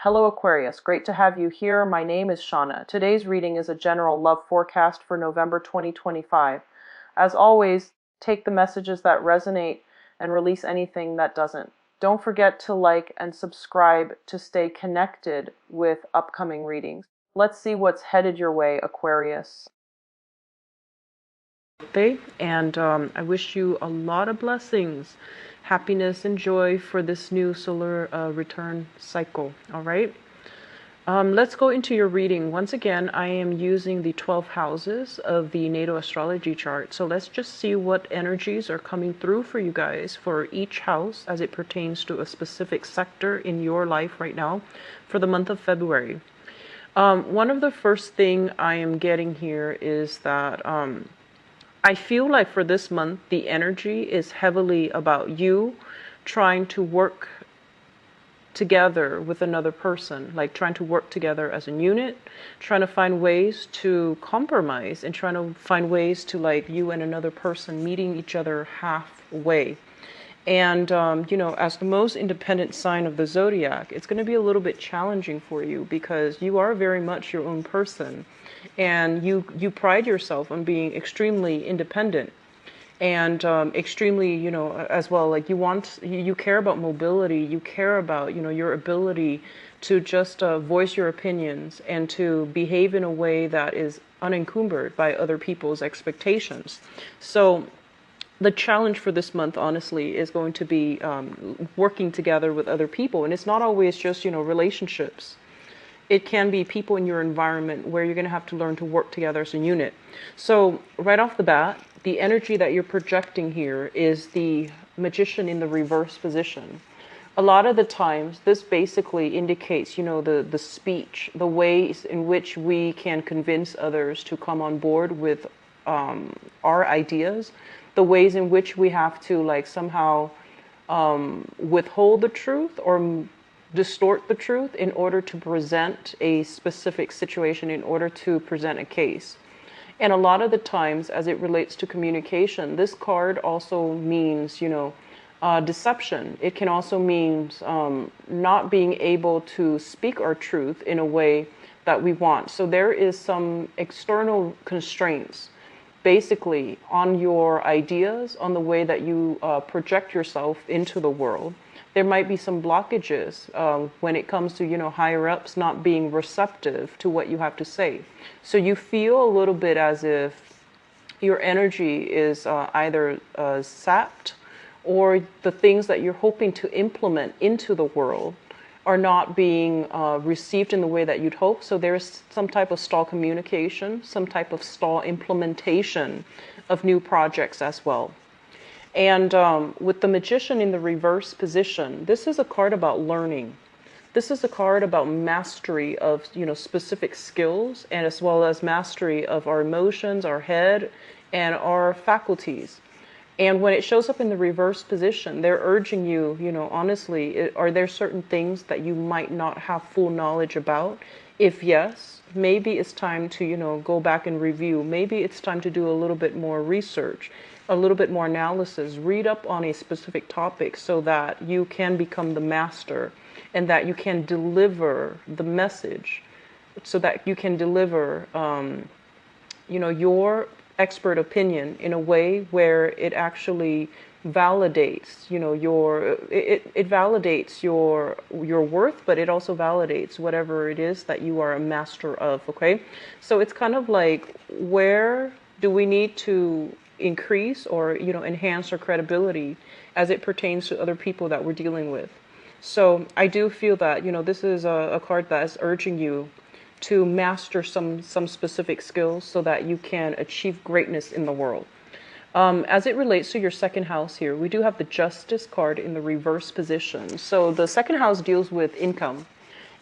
Hello Aquarius, great to have you here. My name is Shauna. Today's reading is a general love forecast for November 2025. As always, take the messages that resonate and release anything that doesn't. Don't forget to like and subscribe to stay connected with upcoming readings. Let's see what's headed your way, Aquarius. And I wish you a lot of blessings, happiness, and joy for this new solar return cycle. All right. Let's go into your reading. Once again, I am using the 12 houses of the natal astrology chart. So let's just see what energies are coming through for you guys for each house as it pertains to a specific sector in your life right now for the month of February. One of the first thing I am getting here is that I feel like for this month, the energy is heavily about you trying to work together with another person, like trying to work together as a unit, trying to find ways to compromise and trying to find ways to, like, you and another person meeting each other halfway. And, as the most independent sign of the zodiac, it's going to be a little bit challenging for you because you are very much your own person and you pride yourself on being extremely independent. And extremely, as well, like you care about mobility, you care about, your ability to just voice your opinions and to behave in a way that is unencumbered by other people's expectations. So the challenge for this month, honestly, is going to be working together with other people. And it's not always just, relationships. It can be people in your environment where you're going to have to learn to work together as a unit. So right off the bat, the energy that you're projecting here is the Magician in the reverse position. A lot of the times, this basically indicates, the speech, the ways in which we can convince others to come on board with our ideas, the ways in which we have to, like, somehow withhold the truth or distort the truth in order to present a specific situation, in order to present a case. And a lot of the times, as it relates to communication, this card also means, deception. It can also mean not being able to speak our truth in a way that we want. So there is some external constraints, basically, on your ideas, on the way that you project yourself into the world. There might be some blockages when it comes to, higher ups not being receptive to what you have to say. So you feel a little bit as if your energy is either sapped, or the things that you're hoping to implement into the world are not being received in the way that you'd hope. So there's some type of stall communication, some type of stall implementation of new projects as well. And with the Magician in the reverse position, this is a card about learning. This is a card about mastery of, specific skills, and as well as mastery of our emotions, our head, and our faculties. And when it shows up in the reverse position, they're urging you, honestly, are there certain things that you might not have full knowledge about? If yes, maybe it's time to, go back and review. Maybe it's time to do a little bit more research, a little bit more analysis, read up on a specific topic so that you can become the master and that you can deliver the message, so that you can deliver, your expert opinion in a way where it actually validates, it validates your worth, but it also validates whatever it is that you are a master of. Okay, so it's kind of like, where do we need to increase or enhance our credibility as it pertains to other people that we're dealing with? So I do feel that this is a card that is urging you to master some specific skills so that you can achieve greatness in the world. As it relates to your second house here, we do have the Justice card in the reverse position. So the second house deals with income.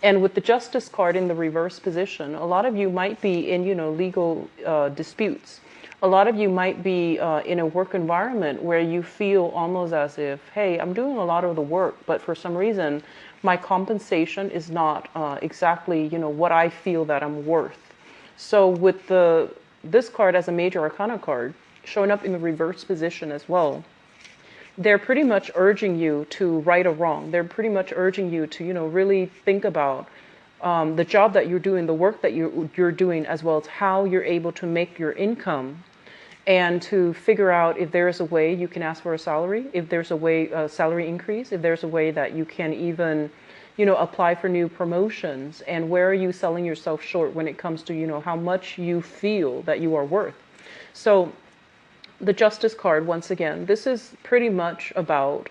And with the Justice card in the reverse position, a lot of you might be in, legal disputes. A lot of you might be in a work environment where you feel almost as if, hey, I'm doing a lot of the work, but for some reason, my compensation is not exactly, what I feel that I'm worth. So with this card as a major arcana card, showing up in the reverse position as well, they're pretty much urging you to right a wrong. They're pretty much urging you to, really think about the job that you're doing, the work that you're doing, as well as how you're able to make your income, and to figure out if there's a way you can ask for a salary, if there's a way, a salary increase, if there's a way that you can even, apply for new promotions, and where are you selling yourself short when it comes to, how much you feel that you are worth. So the Justice card, once again, this is pretty much about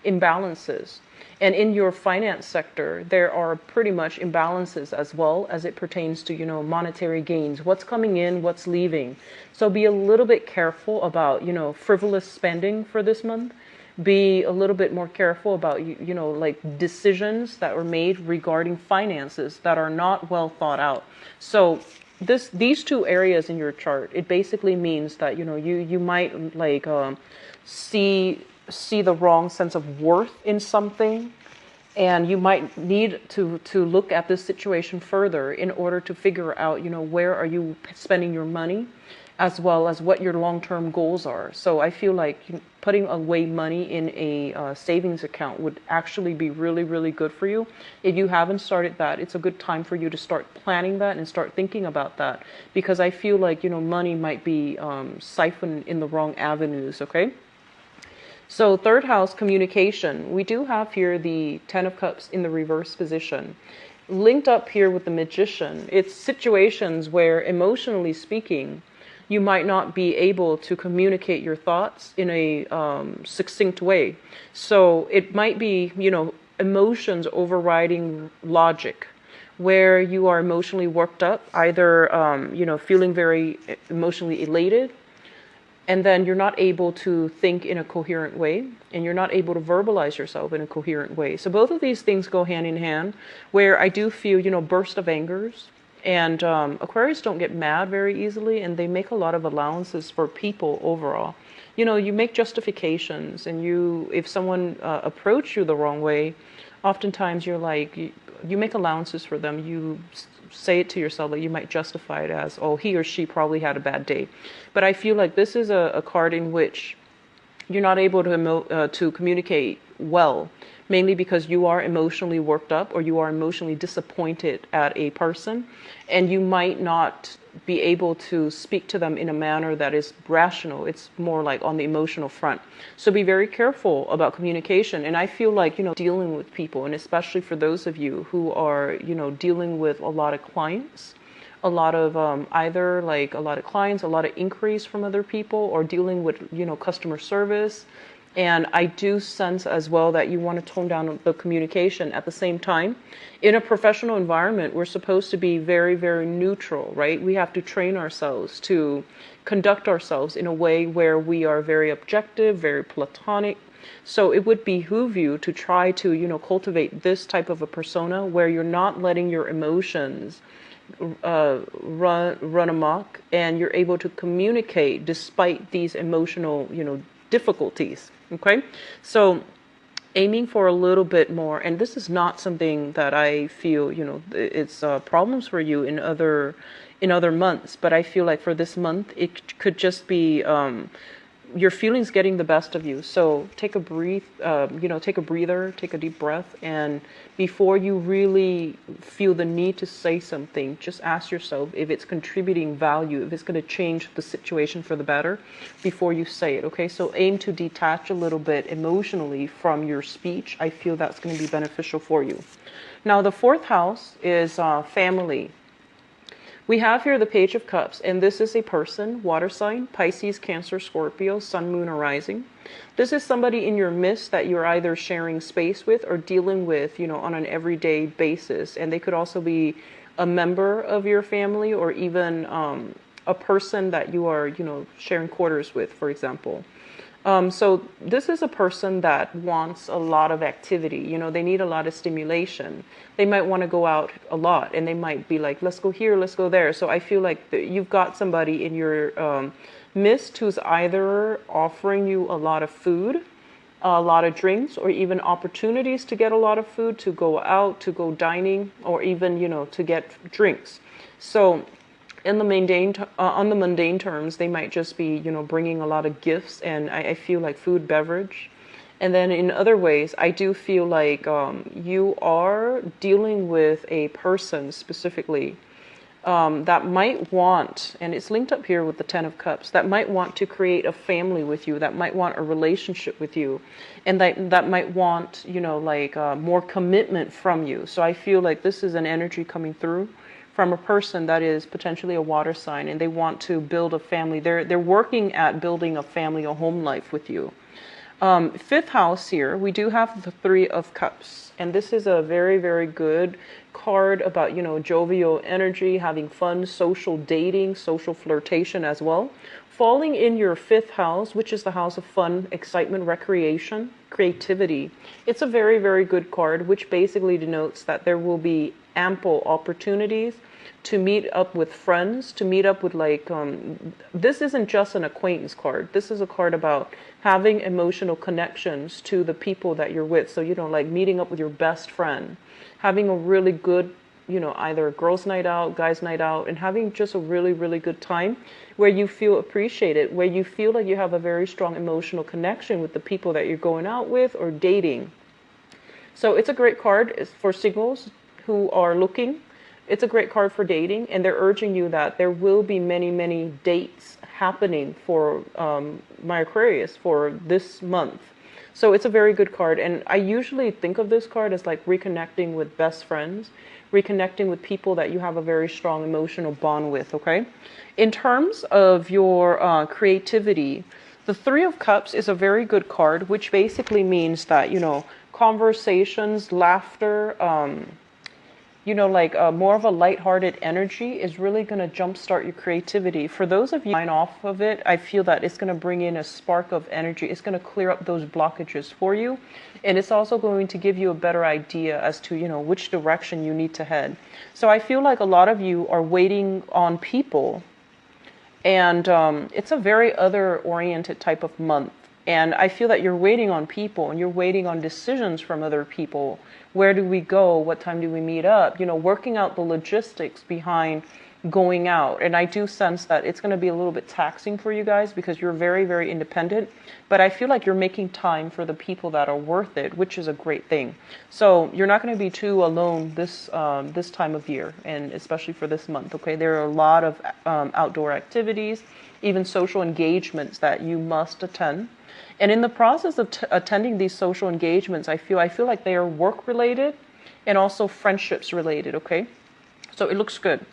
imbalances. And in your finance sector, there are pretty much imbalances as well as it pertains to, monetary gains. What's coming in, what's leaving. So be a little bit careful about, frivolous spending for this month. Be a little bit more careful about, like decisions that were made regarding finances that are not well thought out. So these two areas in your chart, it basically means that, you might like see the wrong sense of worth in something, and you might need to look at this situation further in order to figure out, where are you spending your money, as well as what your long-term goals are. So I feel like putting away money in a savings account would actually be really, really good for you. If you haven't started that, it's a good time for you to start planning that and start thinking about that, because I feel like, money might be siphoned in the wrong avenues, okay? So third house, communication. We do have here the Ten of Cups in the reverse position. Linked up here with the Magician, it's situations where, emotionally speaking, you might not be able to communicate your thoughts in a succinct way. So it might be, emotions overriding logic, where you are emotionally worked up, either, feeling very emotionally elated, and then you're not able to think in a coherent way, and you're not able to verbalize yourself in a coherent way. So both of these things go hand in hand, where I do feel, burst of angers. And Aquarius don't get mad very easily, and they make a lot of allowances for people overall. You make justifications, and if someone approach you the wrong way, oftentimes you're like, you make allowances for them. You say it to yourself that you might justify it as, oh, he or she probably had a bad day. But I feel like this is a card in which you're not able to communicate well, mainly because you are emotionally worked up, or you are emotionally disappointed at a person, and you might not be able to speak to them in a manner that is rational. It's more like on the emotional front. So be very careful about communication. And I feel like, dealing with people, and especially for those of you who are, dealing with a lot of clients, a lot of either like a lot of clients, a lot of inquiries from other people, or dealing with, customer service. And I do sense as well that you want to tone down the communication. At the same time, in a professional environment, we're supposed to be very, very neutral, right? We have to train ourselves to conduct ourselves in a way where we are very objective, very platonic. So it would behoove you to try to, cultivate this type of a persona where you're not letting your emotions run amok, and you're able to communicate despite these emotional, difficulties. Okay, so aiming for a little bit more, and this is not something that I feel, it's problems for you in other months, but I feel like for this month it could just be your feelings getting the best of you. So take a take a breather, take a deep breath, and before you really feel the need to say something, just ask yourself if it's contributing value, if it's going to change the situation for the better before you say it. Okay, so aim to detach a little bit emotionally from your speech. I feel that's going to be beneficial for you. Now the fourth house is family. We have here the Page of Cups, and this is a person, water sign, Pisces, Cancer, Scorpio, Sun, Moon, or Rising. This is somebody in your midst that you're either sharing space with or dealing with, on an everyday basis. And they could also be a member of your family, or even a person that you are, sharing quarters with, for example. So this is a person that wants a lot of activity. They need a lot of stimulation. They might want to go out a lot, and they might be like, let's go here, let's go there. So I feel like you've got somebody in your midst who's either offering you a lot of food, a lot of drinks, or even opportunities to get a lot of food, to go out, to go dining, or even, to get drinks. So in the mundane terms, they might just be, bringing a lot of gifts, and I feel like food, beverage, And then in other ways, I do feel like you are dealing with a person specifically that might want, and it's linked up here with the Ten of Cups, that might want to create a family with you, that might want a relationship with you, and that might want, you know, like more commitment from you. So I feel like this is an energy coming through from a person that is potentially a water sign, and they want to build a family. They're working at building a family, a home life with you. Fifth house here, we do have the Three of Cups, and this is a very, very good card about, you know, jovial energy, having fun, social dating, social flirtation as well. Falling in your fifth house, which is the house of fun, excitement, recreation, creativity. It's a very, very good card, which basically denotes that there will be ample opportunities to meet up with friends, to meet up with like, this isn't just an acquaintance card. This is a card about having emotional connections to the people that you're with. So, you know, like meeting up with your best friend, having a really good, you know, either girls' night out, guys' night out, and having just a really, really good time where you feel appreciated, where you feel like you have a very strong emotional connection with the people that you're going out with or dating. So it's a great card. It's for singles who are looking. It's a great card for dating, and they're urging you that there will be many, many dates happening for my Aquarius for this month. So it's a very good card, and I usually think of this card as like reconnecting with best friends, reconnecting with people that you have a very strong emotional bond with, okay? In terms of your creativity, the Three of Cups is a very good card, which basically means that, you know, conversations, laughter, you know, like more of a lighthearted energy is really going to jumpstart your creativity. For those of you who line off of it, I feel that it's going to bring in a spark of energy. It's going to clear up those blockages for you. And it's also going to give you a better idea as to, you know, which direction you need to head. So I feel like a lot of you are waiting on people. And it's a very other-oriented type of month. And I feel that you're waiting on people and you're waiting on decisions from other people. Where do we go? What time do we meet up? You know, working out the logistics behind going out. And I do sense that it's going to be a little bit taxing for you guys because you're very, very independent. But I feel like you're making time for the people that are worth it, which is a great thing. So you're not going to be too alone this time of year, and especially for this month. Okay, there are a lot of outdoor activities, even social engagements that you must attend. And in the process of attending these social engagements, I feel like they are work related and also friendships related. Okay, so it looks good.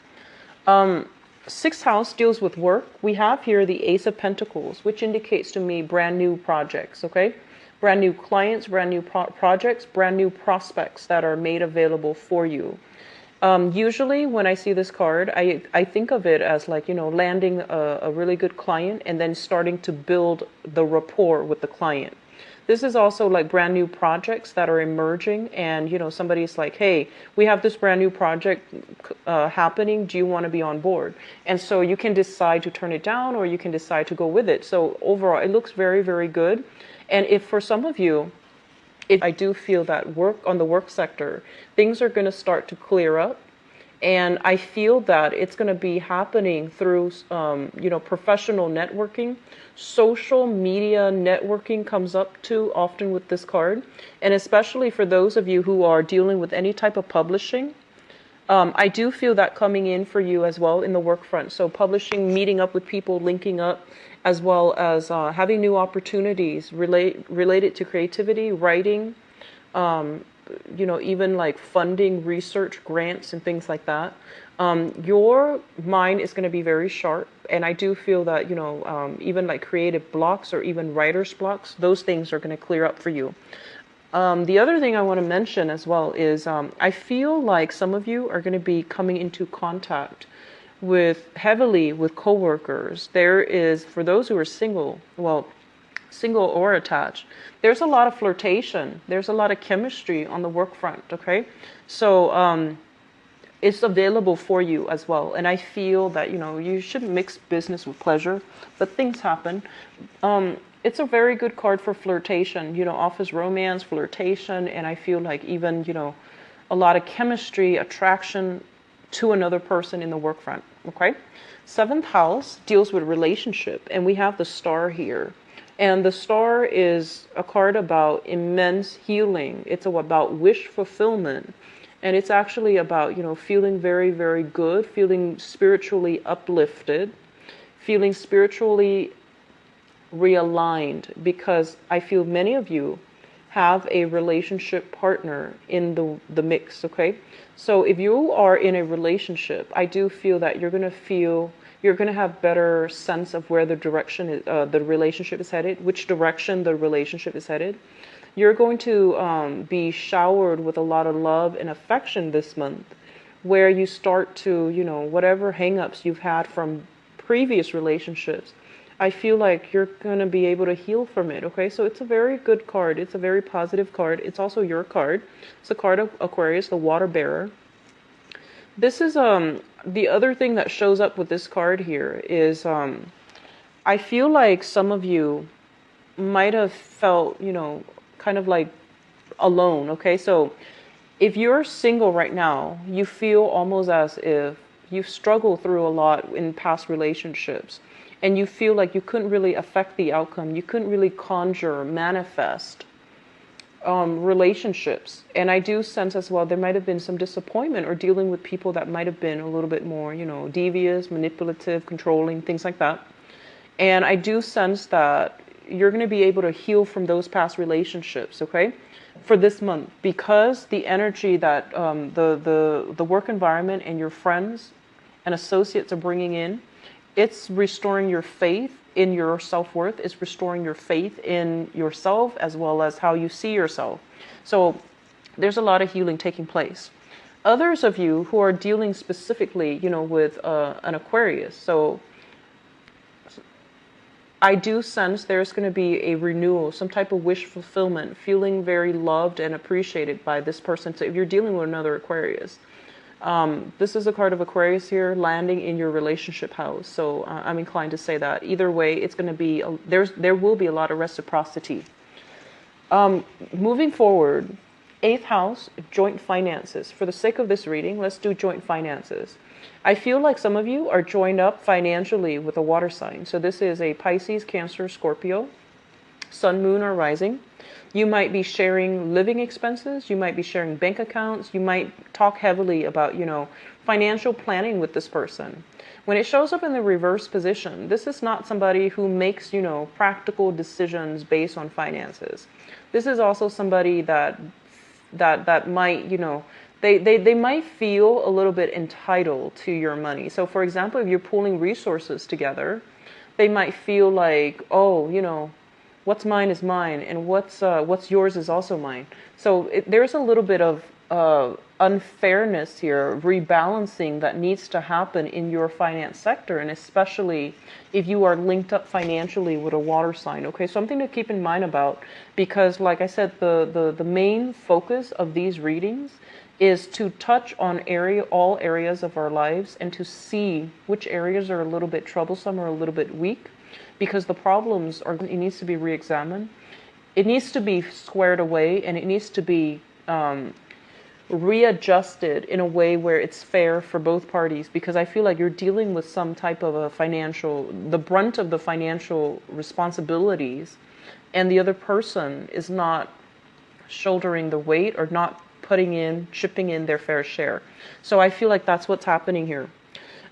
Sixth house deals with work. We have here the Ace of Pentacles, which indicates to me brand new projects. Okay, brand new clients, brand new projects, brand new prospects that are made available for you. Usually when I see this card, I think of it as like, you know, landing a really good client and then starting to build the rapport with the client. This is also like brand new projects that are emerging, and, you know, somebody's like, hey, we have this brand new project happening. Do you want to be on board? And so you can decide to turn it down or you can decide to go with it. So overall, it looks very, very good. And if for some of you, I do feel that on the work sector, things are going to start to clear up. And I feel that it's going to be happening through, you know, professional networking. Social media networking comes up too often with this card. And especially for those of you who are dealing with any type of publishing, I do feel that coming in for you as well in the work front. So publishing, meeting up with people, linking up, as well as having new opportunities related to creativity, writing, you know, even like funding, research, grants, and things like that. Your mind is going to be very sharp. And I do feel that, you know, even like creative blocks or even writer's blocks, those things are going to clear up for you. The other thing I want to mention as well is I feel like some of you are going to be coming into contact heavily with coworkers. There is, for those who are single, well, single or attached, there's a lot of flirtation. There's a lot of chemistry on the work front, okay? So it's available for you as well. And I feel that, you know, you shouldn't mix business with pleasure, but things happen. It's a very good card for flirtation, you know, office romance, flirtation, and I feel like even, you know, a lot of chemistry, attraction to another person in the work front, okay? Seventh house deals with relationship, and we have the star here. And the star is a card about immense healing. It's about wish fulfillment. And it's actually about, feeling very, very good, feeling spiritually uplifted, feeling spiritually realigned, because I feel many of you have a relationship partner in the mix, okay? So if you are in a relationship, I do feel that you're going to have better sense of where the direction is, the relationship is headed, which direction the relationship is headed. You're going to be showered with a lot of love and affection this month, where you start to, whatever hangups you've had from previous relationships, I feel like you're going to be able to heal from it, okay? So it's a very good card. It's a very positive card. It's also your card. It's a card of Aquarius, the water bearer. This is the other thing that shows up with this card here is I feel like some of you might have felt, kind of like alone, okay? So if you're single right now, you feel almost as if you've struggled through a lot in past relationships, and you feel like you couldn't really affect the outcome. You couldn't really conjure, manifest relationships. And I do sense as well there might have been some disappointment or dealing with people that might have been a little bit more, devious, manipulative, controlling, things like that. And I do sense that you're going to be able to heal from those past relationships, okay, for this month, because the energy that the work environment and your friends and associates are bringing in, it's restoring your faith in your self-worth. It's restoring your faith in yourself as well as how you see yourself. So there's a lot of healing taking place. Others of you who are dealing specifically, with an Aquarius, so I do sense there's going to be a renewal, some type of wish fulfillment, feeling very loved and appreciated by this person. So if you're dealing with another Aquarius, this is a card of Aquarius here landing in your relationship house. So I'm inclined to say that either way, it's going to be, there will be a lot of reciprocity. Moving forward, 8th house, joint finances. For the sake of this reading, let's do joint finances. I feel like some of you are joined up financially with a water sign. So this is a Pisces, Cancer, Scorpio, Sun, Moon, or Rising. You might be sharing living expenses. You might be sharing bank accounts. You might talk heavily about, financial planning with this person. When it shows up in the reverse position, this is not somebody who makes, practical decisions based on finances. This is also somebody that might, they might feel a little bit entitled to your money. So for example, if you're pooling resources together, they might feel like, oh, what's mine is mine, and what's yours is also mine. So there's a little bit of unfairness here, rebalancing that needs to happen in your finance sector, and especially if you are linked up financially with a water sign. Okay, something to keep in mind about, because like I said, the main focus of these readings is to touch on all areas of our lives and to see which areas are a little bit troublesome or a little bit weak, because the problems it needs to be re-examined. It needs to be squared away, and it needs to be readjusted in a way where it's fair for both parties, because I feel like you're dealing with some type of the brunt of the financial responsibilities, and the other person is not shouldering the weight or not chipping in their fair share. So I feel like that's what's happening here.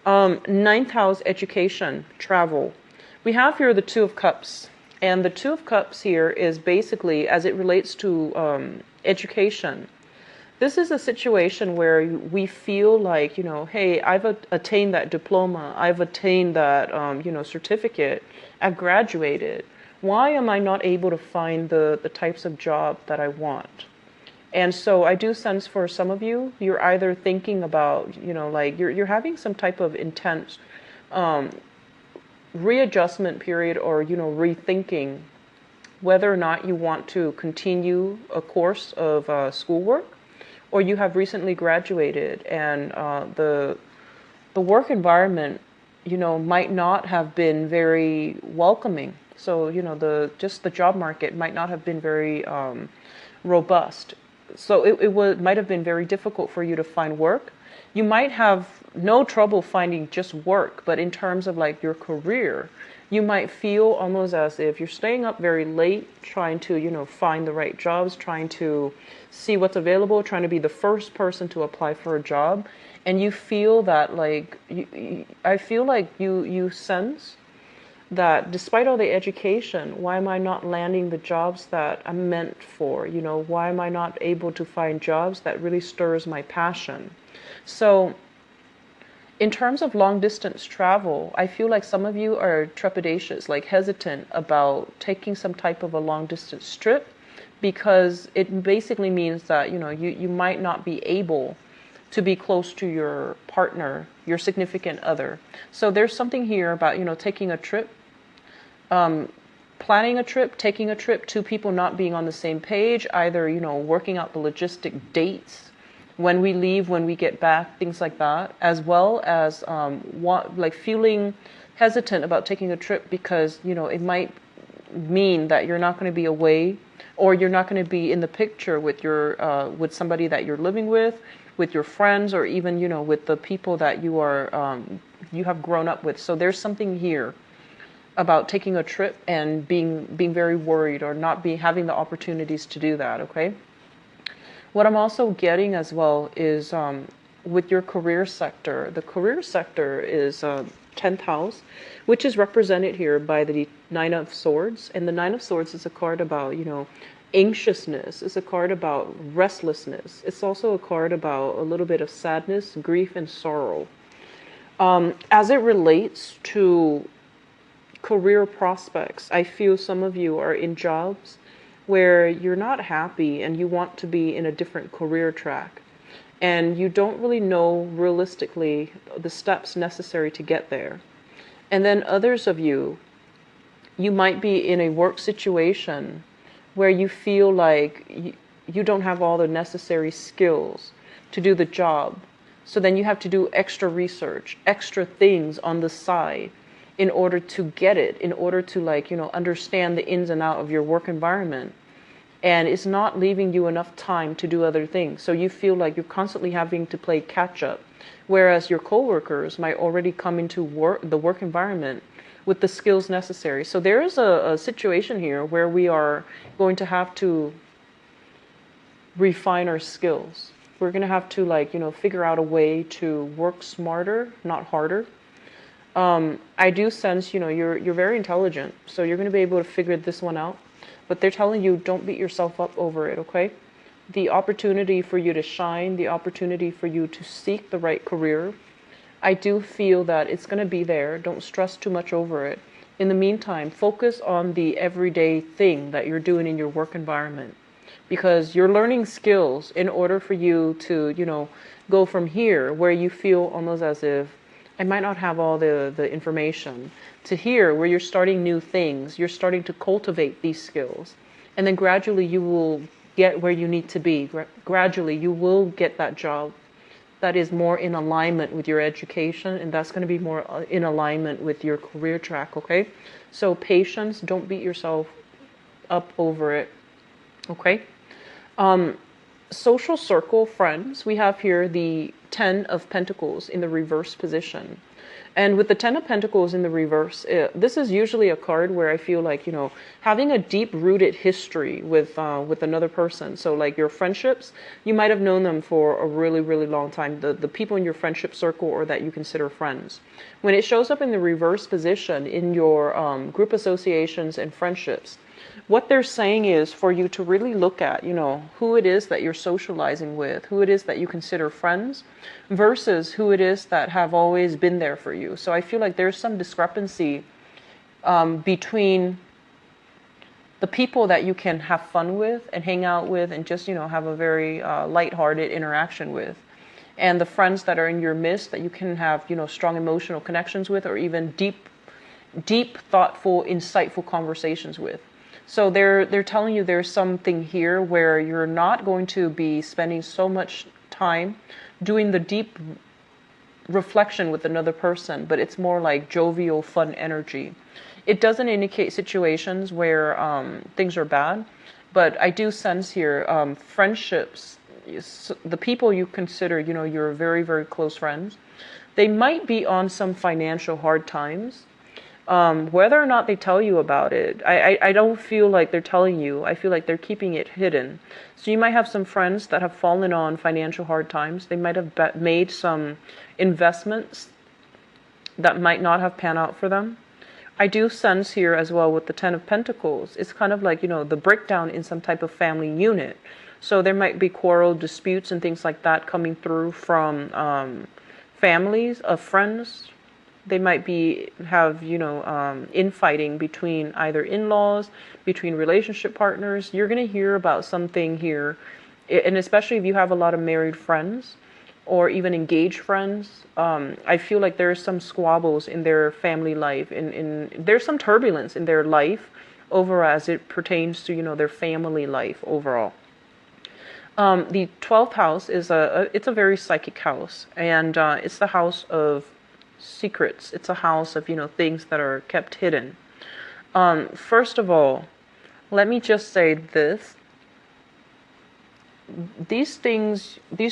9th house, education, travel. We have here the Two of Cups, and the Two of Cups here is basically, as it relates to education, this is a situation where we feel like, hey, I've attained that diploma, I've attained that, certificate, I've graduated. Why am I not able to find the types of job that I want? And so I do sense for some of you, you're either thinking about, like you're having some type of intense readjustment period, or, rethinking whether or not you want to continue a course of schoolwork, or you have recently graduated and the work environment, might not have been very welcoming. So, the job market might not have been very robust. So it might have been very difficult for you to find work. You might have no trouble finding just work, but in terms of like your career, You might feel almost as if you're staying up very late, trying to, find the right jobs, trying to see what's available, trying to be the first person to apply for a job. And you feel that like, I feel like you sense that despite all the education, why am I not landing the jobs that I'm meant for? Why am I not able to find jobs that really stirs my passion? So in terms of long distance travel, I feel like some of you are trepidatious, like hesitant about taking some type of a long distance trip, because it basically means that, you might not be able to be close to your partner, your significant other. So there's something here about, taking a trip, planning a trip, taking a trip, two people not being on the same page, either, working out the logistic dates, when we leave, when we get back, things like that, as well as feeling hesitant about taking a trip because, it might mean that you're not going to be away, or you're not going to be in the picture with your with somebody that you're living with your friends, or even, with the people that you have grown up with. So there's something here about taking a trip and being very worried, or not having the opportunities to do that, okay? What I'm also getting as well is with your career sector. The career sector is 10th house, which is represented here by the Nine of Swords. And the Nine of Swords is a card about, anxiousness. It's a card about restlessness. It's also a card about a little bit of sadness, grief, and sorrow. As it relates to career prospects, I feel some of you are in jobs where you're not happy and you want to be in a different career track, and you don't really know realistically the steps necessary to get there. And then others of you might be in a work situation where you feel like you don't have all the necessary skills to do the job. So then you have to do extra research, extra things on the side in order to get it, in order to understand the ins and outs of your work environment. And it's not leaving you enough time to do other things. So you feel like you're constantly having to play catch up, whereas your coworkers might already come into the work environment with the skills necessary. So there is a situation here where we are going to have to refine our skills. We're going to have to figure out a way to work smarter, not harder. I do sense, you're very intelligent, so you're going to be able to figure this one out. But they're telling you, don't beat yourself up over it, okay? The opportunity for you to shine, the opportunity for you to seek the right career, I do feel that it's going to be there. Don't stress too much over it. In the meantime, focus on the everyday thing that you're doing in your work environment, because you're learning skills in order for you to, go from here where you feel almost as if I might not have all the information, to here where you're starting new things, you're starting to cultivate these skills. And then gradually you will get where you need to be. Gradually you will get that job that is more in alignment with your education, and that's going to be more in alignment with your career track, okay? So patience, don't beat yourself up over it, okay? Social circle, friends, we have here the 10 of Pentacles in the reverse position. And with the 10 of Pentacles in the reverse, this is usually a card where I feel like, having a deep-rooted history with another person. So like your friendships, you might have known them for a really, really long time, the people in your friendship circle or that you consider friends. When it shows up in the reverse position in your group associations and friendships, what they're saying is for you to really look at, who it is that you're socializing with, who it is that you consider friends, versus who it is that have always been there for you. So I feel like there's some discrepancy between the people that you can have fun with and hang out with and just, have a very lighthearted interaction with, and the friends that are in your midst that you can have, strong emotional connections with, or even deep, thoughtful, insightful conversations with. So they're telling you there's something here where you're not going to be spending so much time doing the deep reflection with another person, but it's more like jovial, fun energy. It doesn't indicate situations where things are bad, but I do sense here friendships, the people you consider, your very, very close friends, they might be on some financial hard times. Whether or not they tell you about it, I don't feel like they're telling you. I feel like they're keeping it hidden. So you might have some friends that have fallen on financial hard times. They might have made some investments that might not have panned out for them. I do sense here as well with the Ten of Pentacles, it's kind of like, the breakdown in some type of family unit. So there might be quarrel, disputes, and things like that coming through from families of friends. They might have infighting between either in-laws, between relationship partners. You're going to hear about something here, and especially if you have a lot of married friends or even engaged friends. I feel like there's some squabbles in their family life, there's some turbulence in their life over as it pertains to their family life overall. The 12th house is it's a very psychic house, and it's the house of secrets. It's a house of things that are kept hidden. First of all, let me just say this. These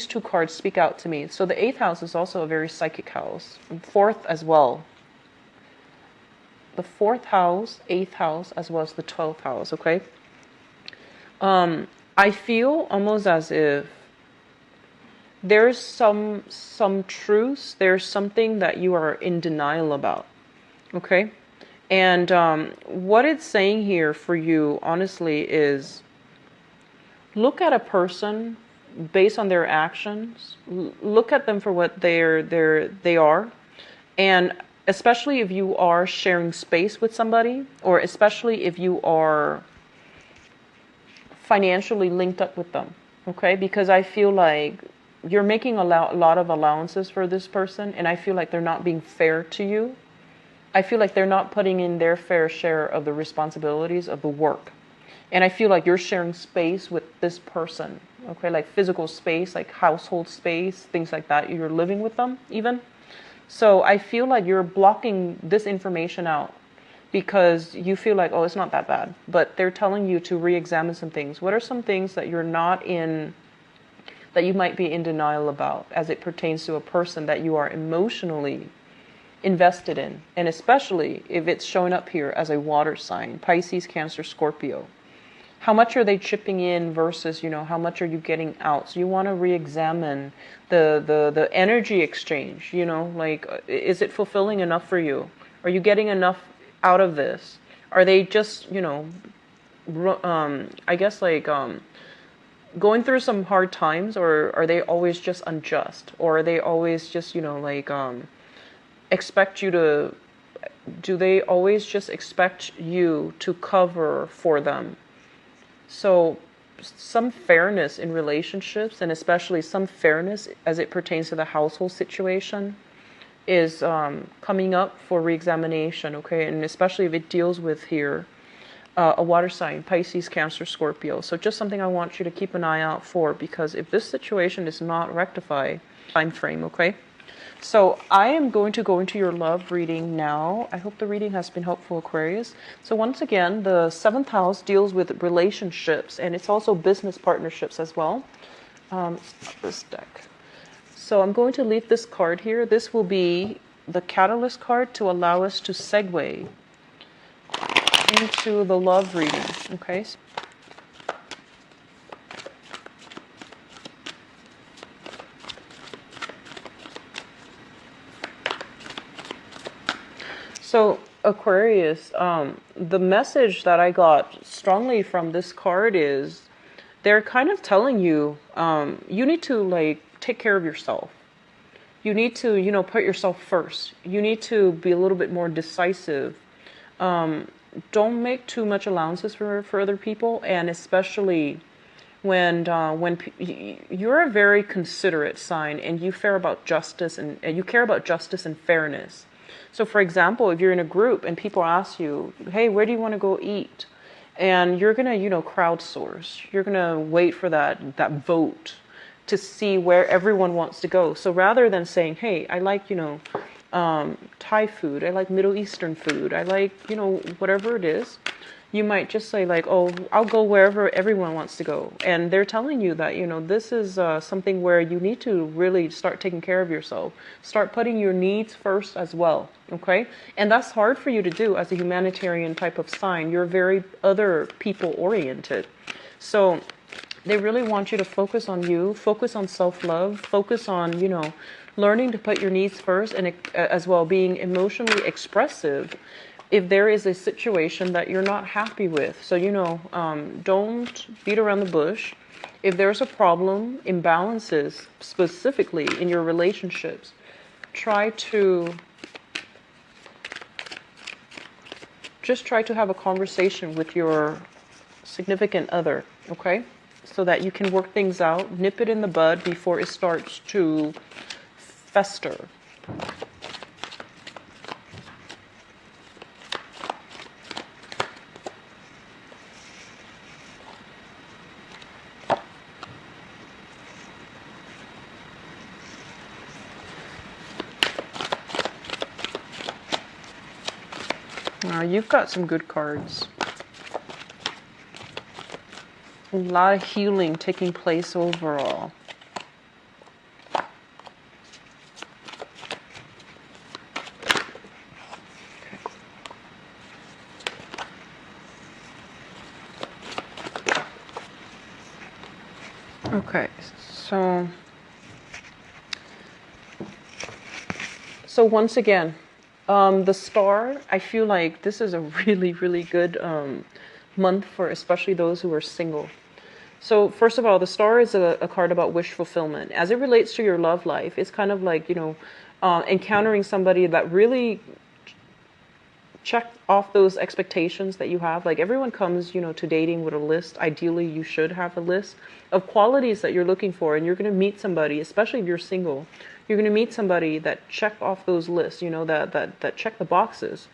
two cards speak out to me. So the 8th house is also a very psychic house. 4th as well. The 4th house, 8th house, as well as the 12th house, okay? I feel almost as if there's some truths, there's something that you are in denial about, okay? And what it's saying here for you, honestly, is look at a person based on their actions. Look at them for what they are. And especially if you are sharing space with somebody, or especially if you are financially linked up with them, okay? Because I feel like you're making a lot of allowances for this person, and I feel like they're not being fair to you. I feel like they're not putting in their fair share of the responsibilities of the work. And I feel like you're sharing space with this person, okay? Like physical space, like household space, things like that. You're living with them even. So I feel like you're blocking this information out because you feel like, oh, it's not that bad. But they're telling you to re-examine some things. What are some things that you're not in, that you might be in denial about as it pertains to a person that you are emotionally invested in? And especially if it's showing up here as a water sign, Pisces, Cancer, Scorpio. How much are they chipping in versus, how much are you getting out? So you want to re-examine the energy exchange, like, is it fulfilling enough for you? Are you getting enough out of this? Are they just, I guess like, going through some hard times, or are they always just unjust? Or are they always just, expect you to, do they always just expect you to cover for them? So some fairness in relationships, and especially some fairness as it pertains to the household situation, is coming up for re-examination, okay? And especially if it deals with here a water sign, Pisces, Cancer, Scorpio. So just something I want you to keep an eye out for, because if this situation is not rectified, time frame, okay? So I am going to go into your love reading now. I hope the reading has been helpful, Aquarius. So once again, the 7th house deals with relationships, and it's also business partnerships as well. This deck. So I'm going to leave this card here. This will be the catalyst card to allow us to segue into the love reading, okay? So Aquarius, the message that I got strongly from this card is they're kind of telling you, you need to take care of yourself. You need to, put yourself first. You need to be a little bit more decisive. Don't make too much allowances for other people, and especially when you're a very considerate sign, and you care about justice and fairness. So for example, if you're in a group and people ask you, hey, where do you want to go eat? And you're going to, crowdsource. You're going to wait for that vote to see where everyone wants to go. So rather than saying, hey, I like, Thai food, I like Middle Eastern food, I like, whatever it is, You might just say like, oh, I'll go wherever everyone wants to go. And they're telling you that, this is something where you need to really start taking care of yourself. Start putting your needs first as well. Okay. And that's hard for you to do as a humanitarian type of sign. You're very other people oriented. So they really want you to focus on you, focus on self-love, focus on, learning to put your needs first, and as well being emotionally expressive if there is a situation that you're not happy with. So, don't beat around the bush. If there's a problem, imbalances specifically in your relationships, try to have a conversation with your significant other, okay? So that you can work things out, nip it in the bud before it starts to fester. You've got some good cards. A lot of healing taking place overall. Okay, so once again, the star, I feel like this is a really, really good month for especially those who are single. So first of all, the star is a card about wish fulfillment. As it relates to your love life, it's kind of like, encountering somebody that really check off those expectations that you have. Like everyone comes, to dating with a list. Ideally, you should have a list of qualities that you're looking for, and you're going to meet somebody, especially if you're single. You're going to meet somebody that check off those lists, that check the boxes.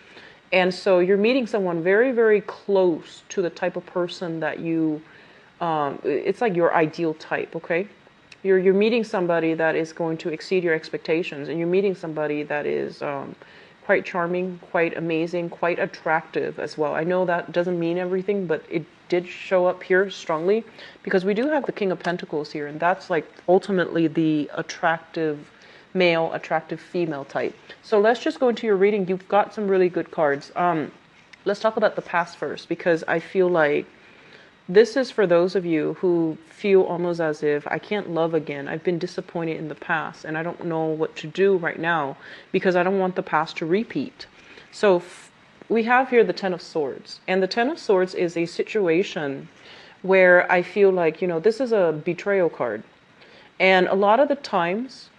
And so you're meeting someone very, very close to the type of person that you, it's like your ideal type, okay? You're meeting somebody that is going to exceed your expectations, and you're meeting somebody that is quite charming, quite amazing, quite attractive as well. I know that doesn't mean everything, but it did show up here strongly because we do have the King of Pentacles here, and that's like ultimately the attractive male, attractive female type. So let's just go into your reading. You've got some really good cards. Let's talk about the past first, because I feel like this is for those of you who feel almost as if I can't love again. I've been disappointed in the past and I don't know what to do right now because I don't want the past to repeat. So we have here the Ten of Swords, and the Ten of Swords is a situation where I feel like, this is a betrayal card. And a lot of the times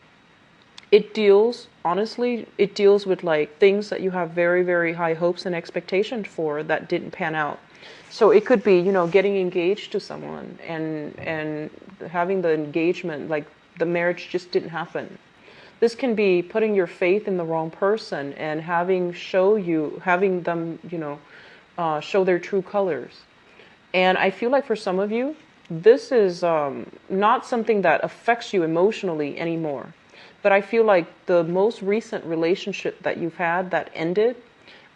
it deals with like things that you have very, very high hopes and expectations for that didn't pan out. So it could be, getting engaged to someone and having the engagement, like the marriage just didn't happen. This can be putting your faith in the wrong person and having them, show their true colors. And I feel like for some of you, this is not something that affects you emotionally anymore. But I feel like the most recent relationship that you've had that ended,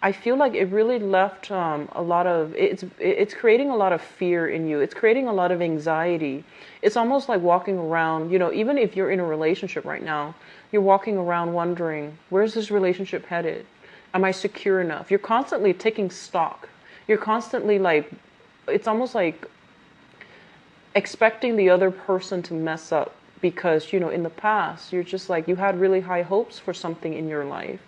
I feel like it really left a lot of, it's creating a lot of fear in you. It's creating a lot of anxiety. It's almost like walking around, even if you're in a relationship right now, you're walking around wondering, where's this relationship headed? Am I secure enough? You're constantly taking stock. You're constantly like, it's almost like expecting the other person to mess up because, in the past, you're just like, you had really high hopes for something in your life.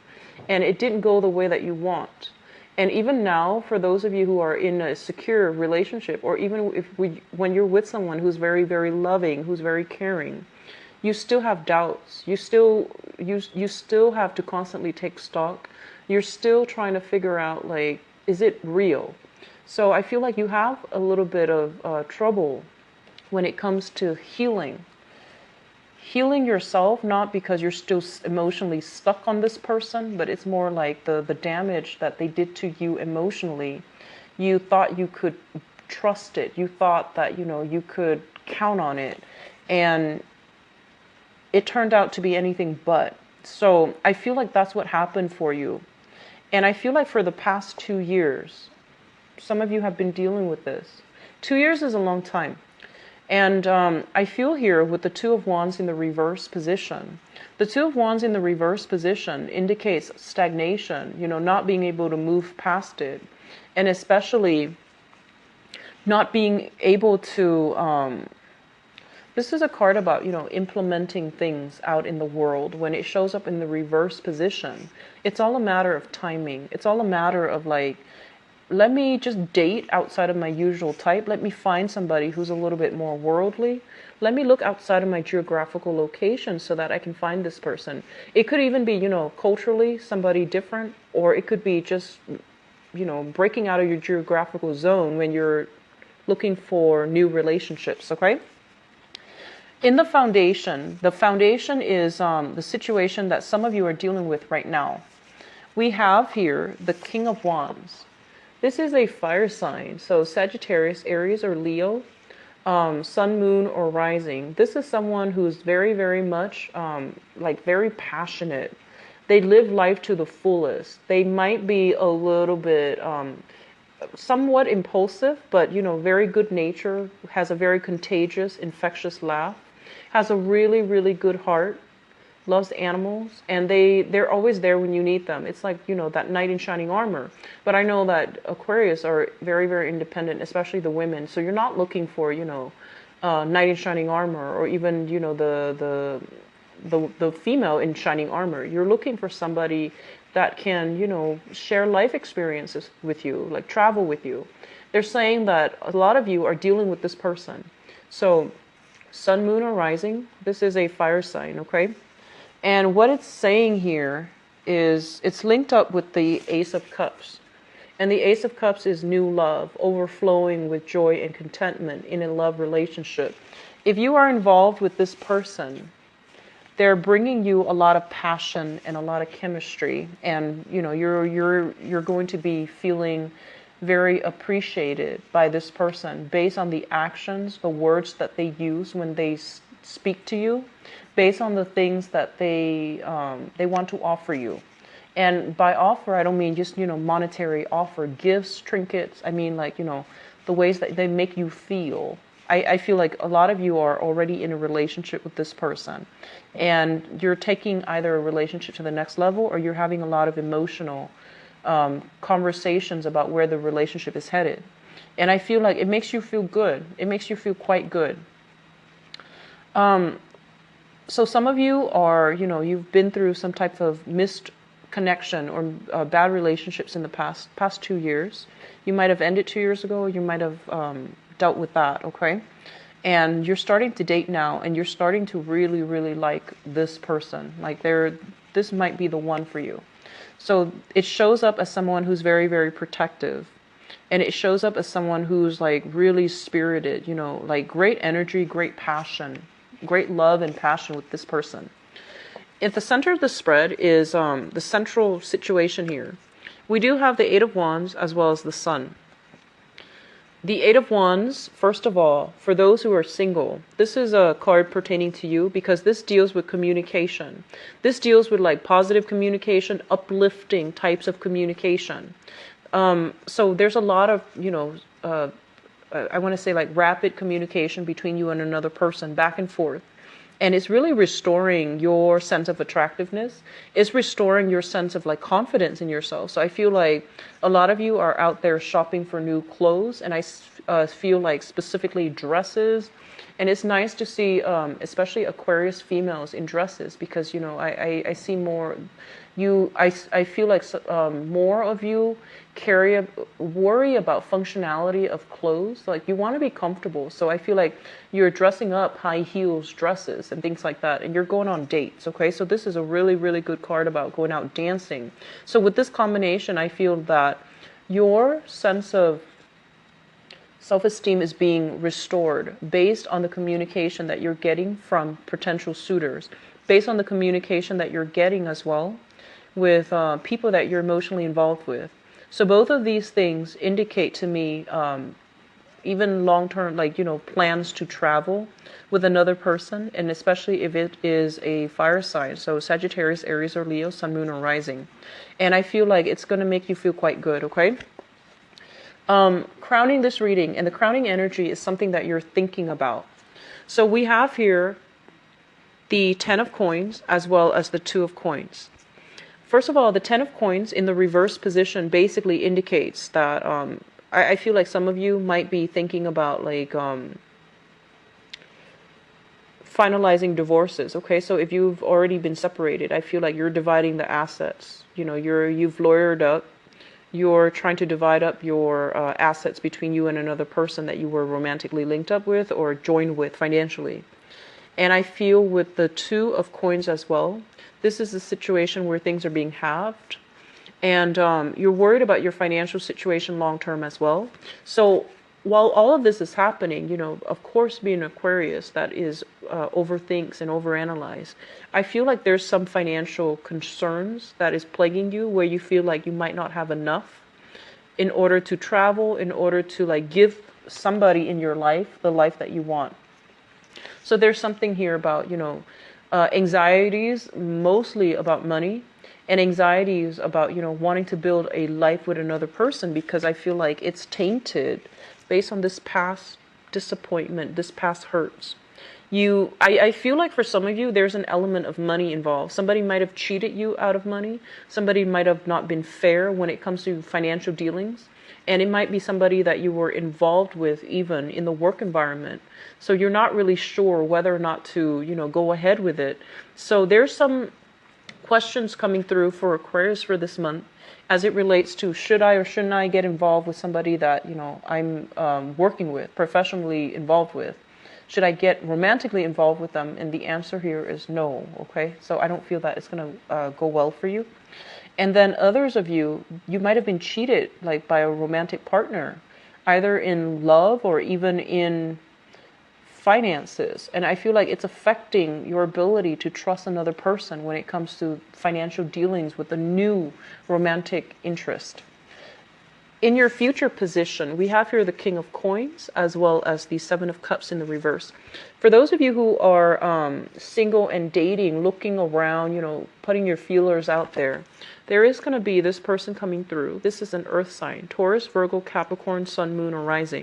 And it didn't go the way that you want. And even now, for those of you who are in a secure relationship, or even when you're with someone who's very, very loving, who's very caring, you still have doubts. You still have to constantly take stock. You're still trying to figure out, like, is it real? So I feel like you have a little bit of trouble when it comes to healing yourself, not because you're still emotionally stuck on this person, but it's more like the damage that they did to you emotionally. You thought you could trust it. You thought that, you could count on it. And it turned out to be anything but. So I feel like that's what happened for you. And I feel like for the past 2 years, some of you have been dealing with this. 2 years is a long time. And I feel here with the Two of Wands in the reverse position. The Two of Wands in the reverse position indicates stagnation, not being able to move past it. And especially not being able to, this is a card about, implementing things out in the world. When it shows up in the reverse position, it's all a matter of timing. It's all a matter of like, let me just date outside of my usual type. Let me find somebody who's a little bit more worldly. Let me look outside of my geographical location so that I can find this person. It could even be, culturally somebody different, or it could be just, breaking out of your geographical zone when you're looking for new relationships, okay? In the foundation is the situation that some of you are dealing with right now. We have here the King of Wands. This is a fire sign, so Sagittarius, Aries, or Leo, sun, moon, or rising. This is someone who's very, very much very passionate. They live life to the fullest. They might be a little bit somewhat impulsive, but very good nature, has a very contagious, infectious laugh, has a really, really good heart, loves animals, and they're always there when you need them. It's like, that knight in shining armor. But I know that Aquarius are very, very independent, especially the women. So you're not looking for, knight in shining armor, or even, the female in shining armor. You're looking for somebody that can, share life experiences with you, like travel with you. They're saying that a lot of you are dealing with this person. So sun, moon, or rising, this is a fire sign, okay? And what it's saying here is it's linked up with the Ace of Cups. And the Ace of Cups is new love, overflowing with joy and contentment in a love relationship. If you are involved with this person, they're bringing you a lot of passion and a lot of chemistry. And, you're going to be feeling very appreciated by this person based on the actions, the words that they use when they speak to you, based on the things that they want to offer you. And by offer, I don't mean just, monetary offer, gifts, trinkets. I mean, the ways that they make you feel. I feel like a lot of you are already in a relationship with this person, and you're taking either a relationship to the next level, or you're having a lot of emotional conversations about where the relationship is headed. And I feel like it makes you feel good. It makes you feel quite good. So some of you are, you've been through some type of missed connection or bad relationships in the past 2 years. You might have ended 2 years ago, or you might have dealt with that, okay? And you're starting to date now, and you're starting to really, really like this person. Like this might be the one for you. So it shows up as someone who's very, very protective. And it shows up as someone who's like really spirited, like great energy, great passion, great love and passion with this person. At the center of the spread is the central situation here. We do have the Eight of Wands as well as the Sun. The Eight of Wands, first of all, for those who are single, this is a card pertaining to you because this deals with communication. This deals with like positive communication, uplifting types of communication. So there's a lot of, I want to say like rapid communication between you and another person, back and forth. And it's really restoring your sense of attractiveness. It's restoring your sense of like confidence in yourself. So I feel like a lot of you are out there shopping for new clothes. And I feel like specifically dresses. And it's nice to see, especially Aquarius females in dresses, because, I see more, I feel like more of you worry about functionality of clothes. Like you want to be comfortable. So I feel like you're dressing up high heels dresses and things like that. And you're going on dates. Okay. So this is a really, really good card about going out dancing. So with this combination, I feel that your sense of self-esteem is being restored based on the communication that you're getting from potential suitors, based on the communication that you're getting as well with people that you're emotionally involved with. So both of these things indicate to me even long-term, plans to travel with another person, and especially if it is a fire sign, so Sagittarius, Aries, or Leo, Sun, Moon, or Rising. And I feel like it's going to make you feel quite good, okay? Crowning this reading, and the crowning energy is something that you're thinking about. So we have here the 10 of coins as well as the 2 of coins. First of all, the 10 of coins in the reverse position basically indicates that I feel like some of you might be thinking about like finalizing divorces. Okay, so if you've already been separated, I feel like you're dividing the assets. You know, you've lawyered up. You're trying to divide up your assets between you and another person that you were romantically linked up with or joined with financially. And I feel with the 2 of coins as well, this is a situation where things are being halved. And you're worried about your financial situation long term as well. So while all of this is happening, you know, of course, being an Aquarius that is overthinks and overanalyze, I feel like there's some financial concerns that is plaguing you where you feel like you might not have enough in order to travel, in order to like give somebody in your life the life that you want. So there's something here about, you know, anxieties, mostly about money, and anxieties about, you know, wanting to build a life with another person, because I feel like it's tainted based on this past disappointment, this past hurts. I feel like for some of you, there's an element of money involved. Somebody might have cheated you out of money. Somebody might have not been fair when it comes to financial dealings. And it might be somebody that you were involved with even in the work environment. So you're not really sure whether or not to, you know, go ahead with it. So there's some questions coming through for Aquarius for this month as it relates to should I or shouldn't I get involved with somebody that, you know, I'm working with, professionally involved with. Should I get romantically involved with them? And the answer here is no, okay? So I don't feel that it's going to go well for you. And then others of you, you might have been cheated like by a romantic partner, either in love or even in finances. And I feel like it's affecting your ability to trust another person when it comes to financial dealings with a new romantic interest. In your future position, we have here the King of Coins as well as the 7 of Cups in the reverse. For those of you who are single and dating, looking around, you know, putting your feelers out there, there is going to be this person coming through. This is an earth sign, Taurus, Virgo, Capricorn, Sun, Moon, or Rising.